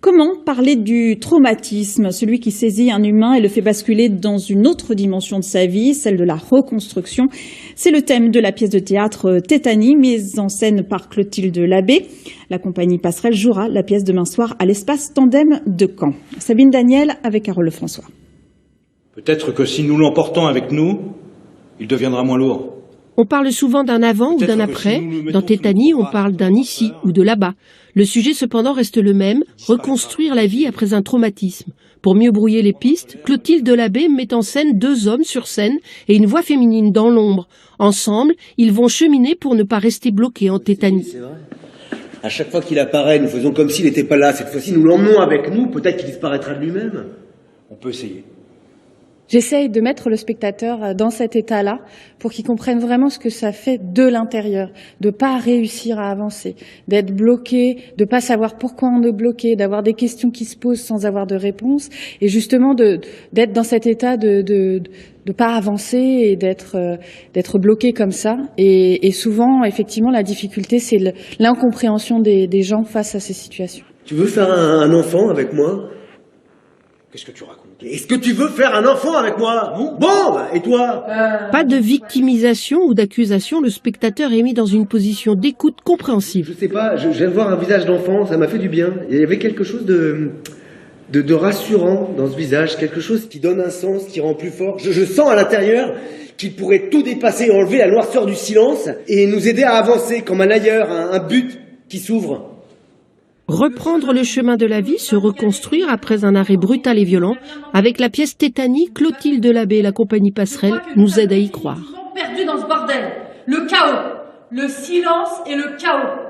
Comment parler du traumatisme, celui qui saisit un humain et le fait basculer dans une autre dimension de sa vie, celle de la reconstruction? C'est le thème de la pièce de théâtre Tétanie, mise en scène par Clotilde Labbé. La compagnie Passerelle jouera la pièce demain soir à l'espace Tandem de Caen. Sabine Daniel avec Carole Lefrançois. Peut-être que si nous l'emportons avec nous, il deviendra moins lourd. On parle souvent d'un avant ou d'un après. Dans Tétanie, on parle d'un ici ou de là-bas. Le sujet cependant reste le même, reconstruire la vie après un traumatisme. Pour mieux brouiller les pistes, Clotilde Labbé met en scène 2 hommes sur scène et une voix féminine dans l'ombre. Ensemble, ils vont cheminer pour ne pas rester bloqués en Tétanie. À chaque fois qu'il apparaît, nous faisons comme s'il n'était pas là. Cette fois-ci, nous l'emmenons avec nous. Peut-être qu'il disparaîtra de lui-même. On peut essayer. J'essaye de mettre le spectateur dans cet état-là pour qu'il comprenne vraiment ce que ça fait de l'intérieur, de pas réussir à avancer, d'être bloqué, de pas savoir pourquoi on est bloqué, d'avoir des questions qui se posent sans avoir de réponse, et justement d'être dans cet état de pas avancer et d'être bloqué comme ça. Et souvent, effectivement, la difficulté, c'est l'incompréhension des gens face à ces situations. Tu veux faire un enfant avec moi? Qu'est-ce que tu racontes? Est-ce que tu veux faire un enfant avec moi? Bon, et toi? Pas de victimisation ou d'accusation, le spectateur est mis dans une position d'écoute compréhensive. Je sais pas, je viens de voir un visage d'enfant, ça m'a fait du bien. Il y avait quelque chose de rassurant dans ce visage, quelque chose qui donne un sens, qui rend plus fort. Je sens à l'intérieur qu'il pourrait tout dépasser, enlever la noirceur du silence et nous aider à avancer comme un ailleurs, un but qui s'ouvre. Reprendre le chemin de la vie, se reconstruire après un arrêt brutal et violent. Avec la pièce Tétanie, Clotilde Labbé et la compagnie Passerelle nous aident à y croire. Perdu dans ce bordel, le chaos, le silence et le chaos.